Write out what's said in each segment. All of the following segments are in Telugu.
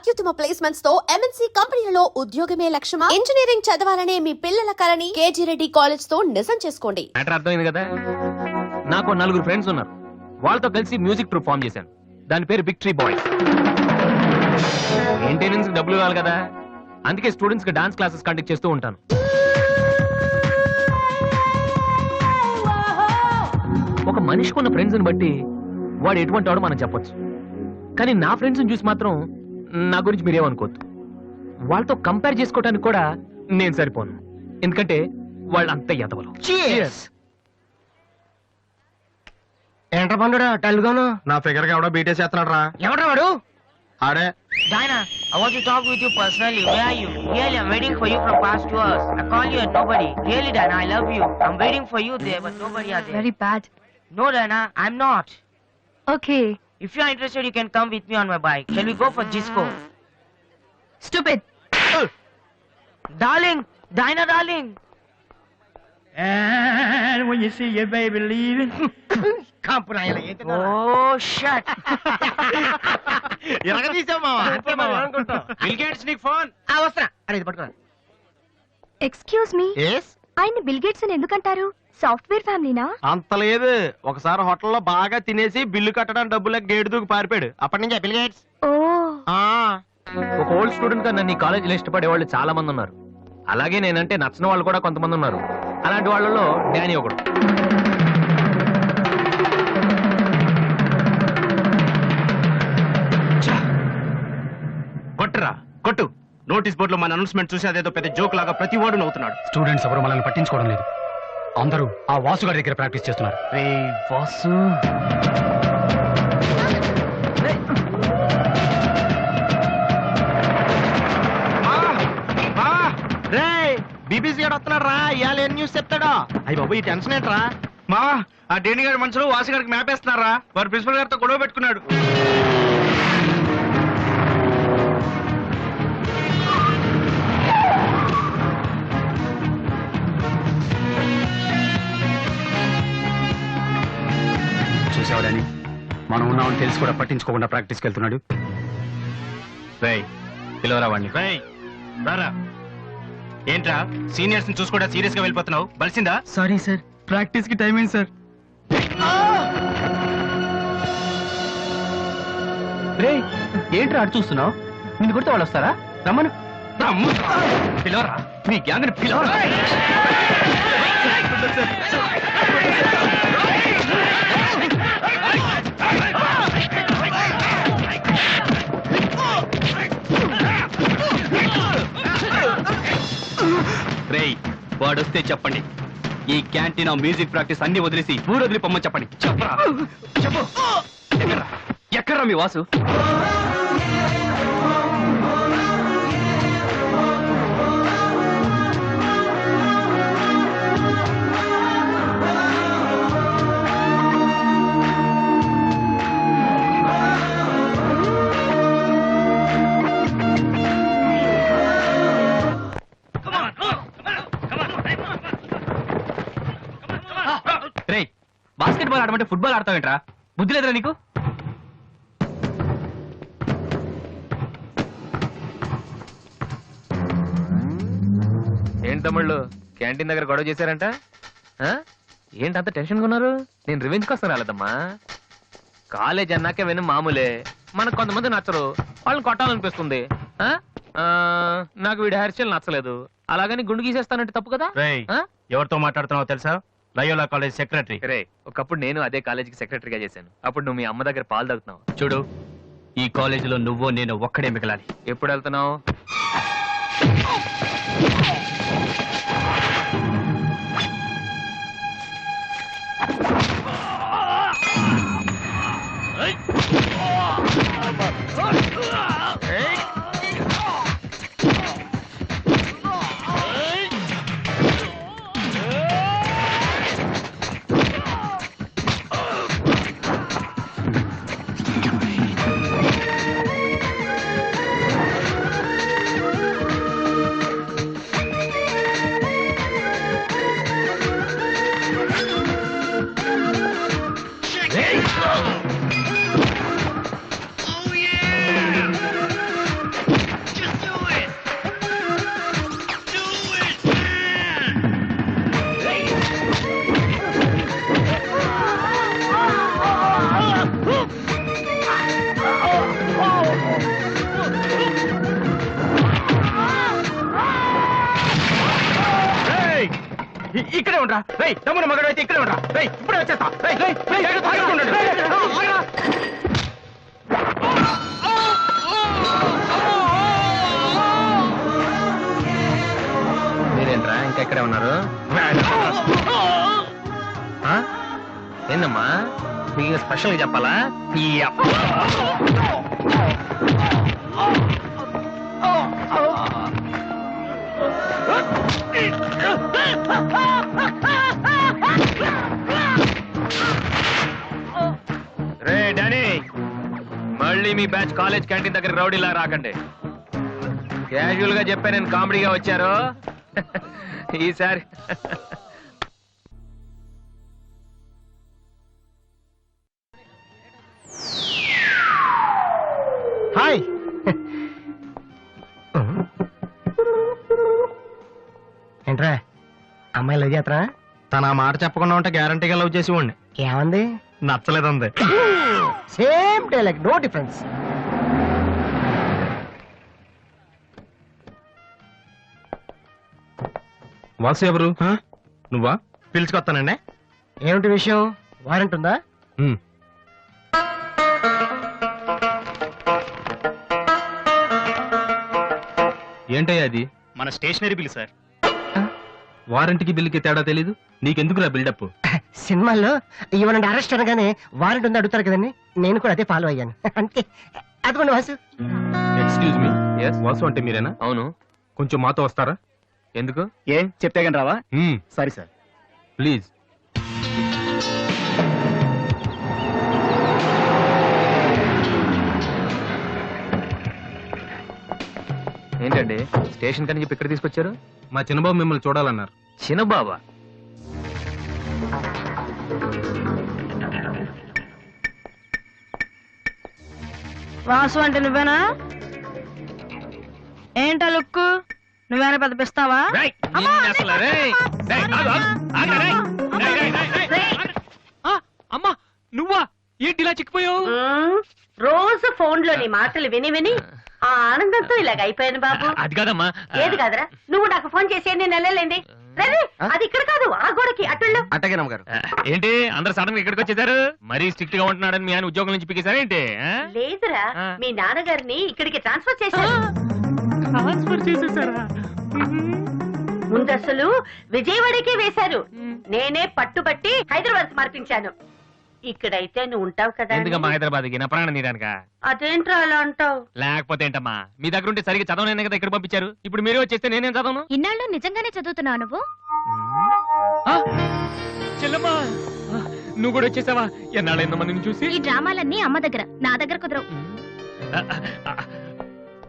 అత్యుత్తమ ప్లేస్మెంట్స్ తో ఎంఎన్సీ కంపెనీలలో ఉద్యోగమే లక్ష్యమా? ఇంజనీరింగ్ చదవాలనే మీ పిల్లల కలని కేజీ రెడ్డి కాలేజ్ తో నిజం చేసుకోండి. మ్యాటర్ అర్థమైంది కదా. నాకు 4 ఫ్రెండ్స్ ఉన్నారు. వాళ్ళతో కలిసి మ్యూజిక్ ట్రూప్ ఫామ్ చేశాను. దాని పేరు బిగ్ ట్రీ బాయ్స్. మెయింటెనెన్స్ డబ్బులు కావాలి కదా, అందుకే స్టూడెంట్స్ కి డాన్స్ క్లాసెస్ కండక్ట్ చేస్తూ ఉంటాను. ఒక మనిషికి ఉన్న ఫ్రెండ్స్ ని బట్టి వాడు ఎటువంటి వాడు మనం చెప్పొచ్చు. కానీ నా ఫ్రెండ్స్ ని చూసి మాత్రం నా గురించి మీరేమనుకోవద్దు. వాళ్ళతో కంపేర్ చేసుకోవడానికి కూడా నేను సరిపోను, ఎందుకంటే వాళ్ళు అంత ఎదవలు. ఏంట్రా పండురా టెల్గాను? నా ఫిగర్ కి ఎవడో బీటేసి చేస్తున్నాడు రా. ఎవడ్రా వాడు? ఆడే. Diana, I want to talk with you personally. Where are you? Really, I'm waiting for you from past 2 hours. I call you and nobody. Really, Diana, I love you. I'm waiting for you there, but nobody are there. Very bad. No, Diana, I'm not. Okay. If you are interested, you can come with me on my bike. Shall we go for disco? Stupid. Darling, Diana, darling. And when you see your baby leaving. కాంపురాయల ఏంటి? Oh, shit. ఎలాగ తీసావు మావా? అంతే మావా అనుకుంటా. బిల్ గేట్స్ నీకు ఫోన్. వస్తున్నా. అరే ఇది పట్టుకురా. Excuse me, yes. ఆయన బిల్ గేట్స్ అని ఎందుకంటారు? సాఫ్ట్వేర్ ఫ్యామిలీనా? అంత లేదు. ఒకసారి హోటల్లో బాగా తినేసి బిల్లు కట్టడానికి డబ్బులకు గేటు దూకి పారిపోయాడు. అప్పటి నుంచి బిల్ గేట్స్. ఓ. ఒక ఓల్డ్ స్టూడెంట్ గా నన్ను ఈ కాలేజీలో ఇష్టపడే వాళ్ళు చాలా మంది ఉన్నారు. అలాగే నేనంటే నచ్చిన వాళ్ళు కూడా కొంతమంది ఉన్నారు. అలాంటి వాళ్ళలో డానీ ఒకడు. కొట్టురా కొట్టు. నోటీస్ బోర్డులో మన అనౌన్స్మెంట్ చూసి అదేదో పెద్ద జోక్ లాగా ప్రతి వాడు నవ్వుతున్నాడు. స్టూడెంట్స్ ఎవరు మనల్ని పట్టించుకోవడం లేదు. అందరూ ఆ వాసు గారి దగ్గర ప్రాక్టీస్ చేస్తున్నారు. వాసు, బీబీసీ గారు వస్తున్నాడు రా. ఇవాళ ఏం న్యూస్ చెప్తాడో. అయ్యి బాబు ఈ టెన్షన్ ఏంట్రా? మా ఆ డేని గారి మనుషులు వాసు గారికి మ్యాప్ వేస్తున్నారా. వారు ప్రిన్సిపల్ గారితో గొడవ పెట్టుకున్నాడు. చూసేవాడని మనం ఉన్నామని తెలిసి కూడా పట్టించుకోకుండా ప్రాక్టీస్కి వెళ్తున్నాడు. రేయ్ పిలవరా వాడిని. రేయ్ రారా. ఏంట్రా సీనియర్స్ ని చూసి కూడా సీరియస్ గా వెళ్ళిపోతున్నావు? బలిసిందా? సారీ సార్, ప్రాక్టీస్ కి టైం అయింది సార్. రే ఏంట్రా అటు చూస్తున్నావు? నిన్ను కొడితే వాళ్ళు వస్తారా? రమ్మను. పిలవరా, మీ గ్యాంగ్ ని పిలవరా. రేయ్ వాడొస్తే చెప్పండి. ఈ క్యాంటీన్ మ్యూజిక్ ప్రాక్టీస్ అన్ని వదిలేసి ఊరు వదిలి పొమ్మని చెప్పండి. చెప్పరా చెప్పు. ఎక్కడ్రా మీ వాసు? రేయ్ బాస్కెట్ బాల్ ఆడమంటే ఫుట్బాల్ ఆడతావేంట్రా? బుద్ధి లేదురా నీకు? ఏంటి తమ్ముళ్ళు క్యాంటీన్ దగ్గర గొడవ చేశారంట? ఏంటి అంత టెన్షన్గా ఉన్నారు? నేను రివెంజ్ కోసం రాలేదమ్మా. కాలేజ్ అన్నాకే విని మామూలే. మనకు కొంతమంది నచ్చరు, వాళ్ళని కొట్టాలనిపిస్తుంది. నాకు వీడి హెయిర్ స్టైల్ నచ్చలేదు, అలాగని గుండు గీసేస్తానంటే తప్పు కదా. ఎవరితో మాట్లాడుతున్నావు తెలుసా? Loyola college secretary. రే ఒకప్పుడు నేను అదే కాలేజీకి సెక్రటరీగా చేశాను. అప్పుడు నువ్వు మీ అమ్మ దగ్గర పాలు తాగుతున్నావు. చూడు, ఈ కాలేజీలో నువ్వో నేను ఒక్కడే మిగలాలి. ఎప్పుడు వెళ్తున్నావు? ఉండరా రేయ్ తమ్ముడు మగడు అయితే ఇక్కడే ఉండరా రేయ్ ఇప్పుడే వచ్చేస్తా రేయ్ రేయ్ రేయ్ ఆగరా, ఉండండి. రేయ్, ఆగరా. మీరేంట్రా ఇంకా ఇక్కడే ఉన్నారు ఆ? ఏందమ్మా మీకు స్పెషల్గా చెప్పాలా రే డానీ మళ్ళీ మీ బ్యాచ్ కాలేజ్ క్యాంటీన్ దగ్గర రౌడీలా రాకండి క్యాజువల్ గా చెప్పా నేను కామెడీగా వచ్చారు ఈసారి హాయ్ ఏంట్రా అమ్మాయి లవ్ చేతరా తన ఆ మాట చెప్పకుండా ఉంటే గ్యారంటీగా లవ్ చేసి ఉండి ఏమంది నచ్చలేదంది same dialogue no difference Vasu ఎవరు నువ్వా? పిలుచుకొస్తానండి ఏమిటి విషయం వారెంట్ ఉందా ఉమ్. ఏంటయ్యా అది? మన స్టేషనరీ బిల్ సార్ వారంటీకి బిల్లుకి తేడా తెలీదు నీకెందుకురా బిల్డప్? సినిమాల్లో ఇవ్వనండి అరెస్ట్ అనగానే వారెంట్ ఉంది అడుగుతారు కదండి నేను కూడా అదే ఫాలో అయ్యాను అంతే అదిగోండి Vasu excuse me Yes? Vasu అంటే మీరేనా? అవును కొంచెం మాతో వస్తారా? ఎందుకు ఏం చెప్తే కానీ రావా మ్మ్. Sorry sir please. ఏంటండి స్టేషన్ కని చెప్పి ఇక్కడ తీసుకొచ్చారు? మా చిన్నబాబు మిమ్మల్ని చూడాలన్నారు. చిన్నబాబా వాసు అంటే నువ్వేనా? ఏంటా లుక్కు? నువ్వేనా పెద్ద పిస్తావా? రేయ్, నిన్ను అసలు రేయ్. రేయ్, ఆగు, ఆగు, ఆగు, రేయ్. రేయ్, రేయ్, రేయ్, రేయ్, ఆగు. ఆ, అమ్మా నువ్వా? ఏంటి ఇలా చిక్కిపోయావు? రోజు ఫోన్ లో నీ మాటలు విని విని ఆ ఆనందంతో ఇలాగ అయిపోయాను బాబు. అది కాదమ్మా. ఏది కాదురా, నువ్వు నాకు ఫోన్ చేసి నేను వెళ్ళలేండి. రేయ్, అది ఇక్కడ కాదు, ఆ గోడకి అటుళ్ళు. అట్టగే నమ్మగారు ఏంటి అందరు సడన్ గా ఇక్కడికి వచ్చేసారు? మరీ స్ట్రిక్ట్ గా ఉంటున్నాడని మీ ఆయన ఉద్యోగం నుంచి పికేశారా ఏంటి? లేదురా, ఆ. మీ నాన్నగారిని ఇక్కడికి ట్రాన్స్ఫర్ చేశారు. ట్రాన్స్ఫర్ చేసేసారా? ముందు అసలు విజయవాడకే వేశారు. నేనే పట్టుబట్టి హైదరాబాద్ మార్పించాను. ఇక్కడైతే నువ్వు ఉంటావు కదా అని. ఎందుకమ్మా హైదరాబాద్ కి నా ప్రాణం తీయడానిక? అదేంట్రా అలా అంటావు? లేకపోతే ఏంటమ్మా మీ దగ్గర ఉంటే సరిగ్గా చదవనైనా కదా ఇక్కడ పంపించారు. ఇప్పుడు మీరే వచ్చేస్తే నేనేం చదవను? ఇన్నాళ్ళు నిజంగానే చదువుతున్నావు నువ్వు? ఆ, చెల్లమ్మా ఆ, నువ్వు కూడా వచ్చేసావా? ఎన్నాళ్ళైందమ్మా నిన్ను చూసి? ఈ డ్రామాలన్నీ అమ్మ దగ్గర, నా దగ్గర కుదరవు.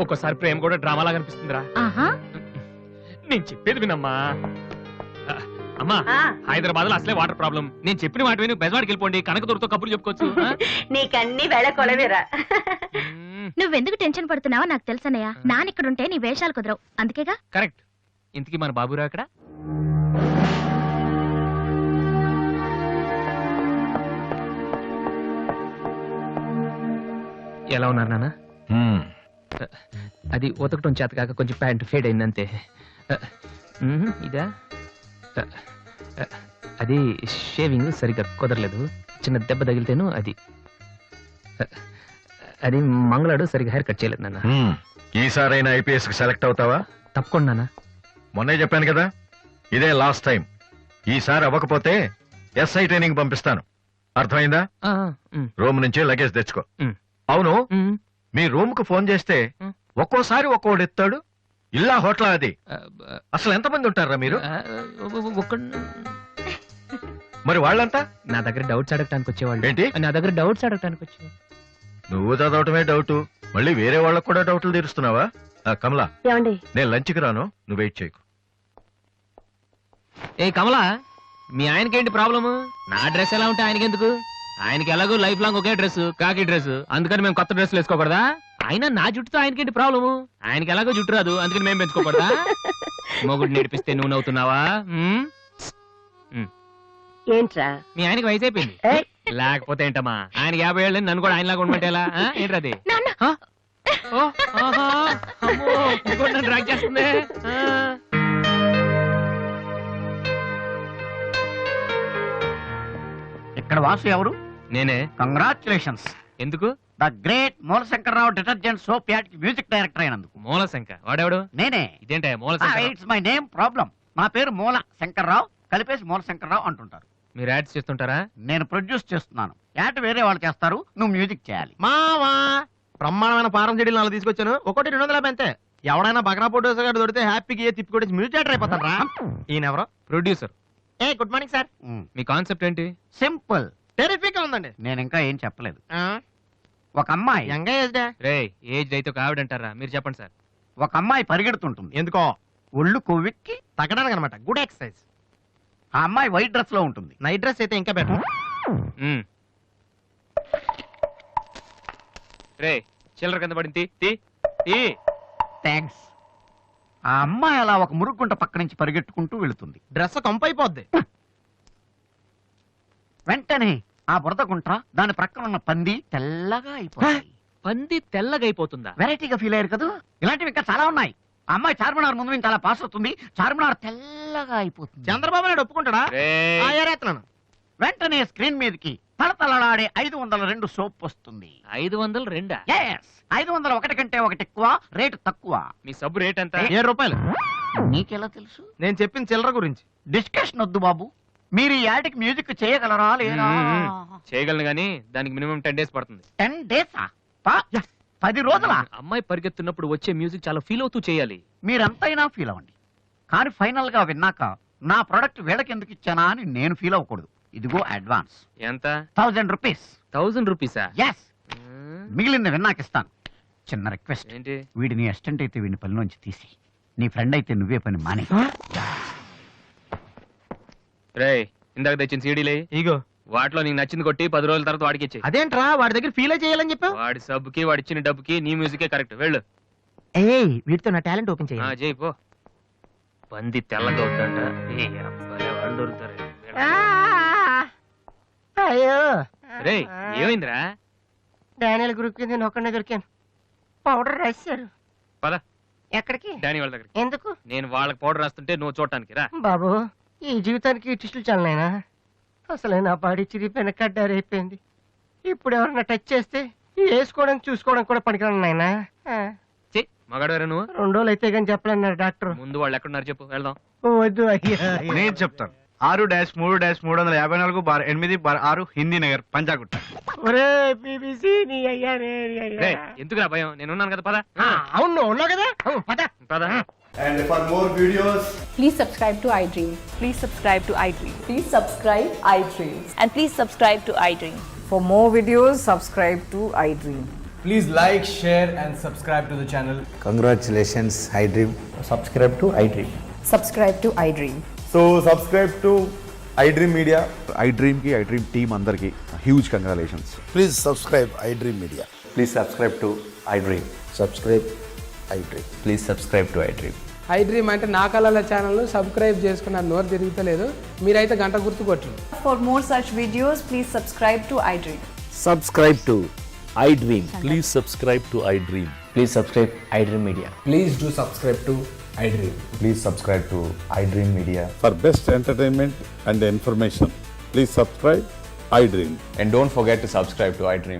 ఒక్కోసారి ప్రేమ కూడా డ్రామాలా కనిపిస్తుందిరా. ఆహా, నేను చెప్పేది వినమ్మా. అమ్మా ఆ. హైదరాబాద్ లో అసలే వాటర్ ప్రాబ్లం. నేను చెప్పిన మాట విని బెజవాడికి వెళ్ళిపోండి. కనకదుర్తో కబుర్లు చెప్పుకోవచ్చు. ఆ? నీకన్నీ వేళ కొలవేరా. మ్మ్, నువ్వెందుకు టెన్షన్ పడుతున్నావో నాకు తెలుసన్నయ్య. నానిక్కడుంటే నీ వేషాలు కుదరవు, అందుకేగా. కరెక్ట్. ఇంతకీ మన బాబురా అక్కడ? ఎలా ఉన్నారు నాన్న? అది ఉతకటం చేత కాక కొంచెం ప్యాంట్ ఫేడ్ అయిందంతే. ఇదా అది షేవింగ్ సరిగ్గా కుదరలేదు. చిన్న దెబ్బ తగిలితేను అది అది మంగళాడు సరిగ్గా హెయిర్ కట్ చేయలేదు నాన్న. ఈసారైనా ఐపీఎస్ కి సెలెక్ట్ అవుతావా? తప్పకుండా నాన్న. మొన్నే చెప్పాను కదా, ఇదే లాస్ట్ టైం. ఈసారి అవ్వకపోతే ఎస్ఐ ట్రైనింగ్ పంపిస్తాను. అర్థమైందా? ఆ, ఉమ్, రూమ్ నుంచి లగేజ్ తెచ్చుకో. ఉమ్. అవును, ఉమ్, మీ రూమ్ కు ఫోన్ చేస్తే ఒక్కోసారి ఒక్కోడు ఎత్తాడు. ఇల్లా హోటలా అది? ఆ, అసలు ఎంతమంది ఉంటారా మీరు? ఆ, మరి వాళ్ళంతా నా దగ్గర డౌట్స్ అడగటానికి వచ్చేవాళ్ళు. ఏంటి? నా దగ్గర డౌట్స్ అడగటానికి వచ్చేవాళ్ళు. నువ్వు చదవటమే డౌట్, మళ్ళీ వేరే వాళ్ళకు కూడా డౌట్లు తీరుస్తున్నావా? కమలా, ఏమండి? నేను లంచ్కి రాను, నువ్వు వెయిట్ చేయకు. ఏ కమలా, మీ ఆయనకేంటి ప్రాబ్లము? నా డ్రెస్ ఎలా ఉంటే ఆయనకెందుకు? ఆయనకి ఎలాగో లైఫ్ లాంగ్ ఒకే డ్రెస్, కాకి డ్రెస్. అందుకని మేము కొత్త డ్రెస్లు వేసుకోకూడదా? ఆయన నా జుట్టుతో ఆయనకేంటి ప్రాబ్లము? ఆయనకి ఎలాగో జుట్టు రాదు, అందుకని మేము పెంచుకోకూడదా? మొగుడు నేర్పిస్తే నువ్వు నవ్వుతున్నావా? ఉమ్? ఏంట్రా? మీ ఆయనకి వయసు అయిపోయింది. ఏయ్. లేకపోతే ఏంటమ్మా, ఆయన 50 ఏళ్ళు నన్ను కూడా ఆయనలాగా ఉండమంటే ఎలా? ఏంటది? ఓ, ఆహా, అమ్మో, ఇంకోటి నన్ను డ్రాగ్ చేస్తుంది. ఇక్కడ వాసు ఎవరు? నేనే. కంగ్రాచులేషన్స్. ఎందుకు? The great Moolashankararao detergent soap ad కి మ్యూజిక్ డైరెక్టర్ అయినందుకు. మూలశంక వాడెవడు? నేనే. ఇదేంటే Moolashanka? It's my name problem. నా పేరు మూల శంకర్రావు, కలిపేసి మూలశంకర్రావు అంటుంటారు. మీరు యాడ్స్ చేస్తుంటారా? నేను ప్రొడ్యూస్ చేస్తున్నాను. యాడ్ వేరే వాళ్ళు చేస్తారు, నువ్వు మ్యూజిక్ చేయాలి. మావా బ్రహ్మాండమైన పారం చెడీలు 4 తీసుకొచ్చాను. ఒకటి 250 అంతే. ఎవడైనా బగ్రా ఫోటోస్ గారు దొరికితే హ్యాపీగా తిప్పి కొట్టేసి మ్యూజిక్ డైరెక్టర్ అయిపోతాను రా. ఈయన ఎవరో ప్రొడ్యూసర్. Good morning sir. మీ కాన్సెప్ట్ ఏంటి? సింపుల్, టెరిఫిక్ గా ఉందండి. నేను ఇంకా ఏం చెప్పలేదు. ఒక అమ్మాయి యంగ్ ఏజ్ రే ఏజ్ అయితే ఒక ఆవిడ అంటారా? మీరు చెప్పండి సార్. ఒక అమ్మాయి పరిగెడుతుంటుంది. ఎందుకో? ఒళ్ళు కొవ్వెక్కి తగ్గడానికి అనమాట. Good exercise. ఆ అమ్మాయి వైట్ డ్రెస్ లో ఉంటుంది. నైట్ డ్రెస్ అయితే ఇంకా బెటర్. రే చిల్లర కింద పడింది. తీ తీ. థ్యాంక్స్. ఆ అమ్మాయి అలా ఒక మురుగుంట పక్క నుంచి పరిగెట్టుకుంటూ వెళుతుంది. డ్రెస్ కంపు అయిపోద్ది. వెంటనే ఆ బురద గుంట, దాని ప్రక్కన ఉన్న పంది తెల్లగా అయిపోతుంది. పంది తెల్లగా అయిపోతుందా? వెరైటీగా ఫీల్ అయ్యారు కదా. ఇలాంటివి ఇంకా చాలా ఉన్నాయి. ఆ అమ్మాయి చార్మినార్ ముందు నుంచి అలా పాస్ అవుతుంది. చార్మినార్ తెల్లగా అయిపోతుంది. చంద్రబాబు నాయుడు ఒప్పుకుంటాడా? ఏరేస్తున్నాను. వెంటనే స్క్రీన్ మీదకి తలతలలాడే 502 సోప్ వస్తుంది. 502? Yes, 501 కంటే ఒకటి ఎక్కువ, రేటు తక్కువ. మీ సబ్బు రేట్ ఎంత? 7 రూపాయలు. నీకెలా తెలుసు? నేను చెప్పిన చిల్లర గురించి. డిస్కషన్ వద్దు బాబు. మీరు ఈ యాడ్కి మ్యూజిక్ చేయగలరా లేదా? చేయగలను గానీ దానికి మినిమం 10 days పడుతుంది. 10 days? 10 రోజుల? అమ్మాయి పరిగెత్తున్నప్పుడు వచ్చే మ్యూజిక్ చాలా ఫీల్ అవుతూ చేయాలి. మీరంతైనా ఫీల్ అవ్వండి, కానీ ఫైనల్ గా విన్నాక నా ప్రొడక్ట్ వీళ్ళకి ఎందుకు ఇచ్చానా అని నేను ఫీల్ అవ్వకూడదు. ఇదిగో అడ్వాన్స్. ఎంత? 1000 రూపీస్. 1000 రూపీసా? ఎస్. మిగిలింది విన్నాక ఇస్తాను. చిన్న రిక్వెస్ట్. ఏంటి? వీడిని అసిస్టెంట్ అయితే వీడిని పనిలోంచి తీసి, నీ ఫ్రెండ్ అయితే నువ్వే పని మానే. రే ఇందాక తెచ్చిన సీడీలే ఇగో. వాటిలో నీకు నచ్చింది కొట్టి 10 రోజుల తర్వాత వాడికి ఇచ్చే. అదేంట్రా వాడి దగ్గర ఫీల్ చేయాలని చెప్పావు? వాడి సబ్బుకి వాడి ఇచ్చిన డబ్బుకి నీ మ్యూజికే కరెక్ట్. వెళ్ళు. వీటితో నా టాలెంట్ ఓపెన్ చేయాలి. చేయి పో. పంది తెల్లగా అవుతుందంట. వాళ్ళు దొరుకుతారు. అయ్యో రే ఏమైందిరా? డానియల్ గ్రూప్ కింద నేను ఒక్కడే దొరికాను. పౌడర్ రాశారు. పద ఎక్కడికి? డానీ వాళ్ళ దగ్గరికి. ఎందుకు? నేను వాళ్ళకి పౌడర్ రాస్తుంటే నువ్వు చూడటానికి రా. బాబు ఈ జీవితానికి టిస్టులు చాలనైనా. అసలే నా బాడీ చిరిగిపోయిన కడ్డారైపోయింది. ఇప్పుడు ఎవరన్నా టచ్ చేస్తే వేసుకోవడానికి చూసుకోవడం కూడా పనికిరాను నాయనా. మగాడు నువ్వు. 2 రోజులు అయితే కానీ చెప్పలేన్నారు డాక్టర్. ముందు వాళ్ళు ఎక్కడున్నారు చెప్పు, వెళ్దాం. వద్దు అయ్యా. నేను చెప్తాను. 6-3-350-8/6 హిందీ నగర్, పంజాగుట్ట. ఒరే బీబీసీ నీ అయ్యా నీ అయ్యా. రే ఎందుకు భయం? నేను ఉన్నాను కదా. పద. అవును ఉన్నావు కదా. పద పద. And for more videos, please subscribe to iDream. Please subscribe to iDream. Please subscribe iDream. And please subscribe to iDream. For more videos, subscribe to iDream. please like, share and subscribe to the channel. Congratulations, iDream. Subscribe to iDream. Subscribe to iDream. So subscribe to iDream Media. iDream ki iDream team andarki huge congratulations. Please subscribe iDream Media. Please subscribe to iDream. Subscribe iDream. Please subscribe to iDream. iDream అంటే నా కళల ఛానల్ సబ్స్క్రైబ్ చేసుకున్న నోరు తిరుగుతలేదు. మీరైతే గంట గుర్తు కొట్టండి. For more such videos, please subscribe to iDream. Subscribe to iDream. Please subscribe to iDream. Please subscribe iDream Media. Please do subscribe to iDream. Please subscribe to iDream Media. For best entertainment and information, please subscribe iDream. And don't forget to subscribe to iDream.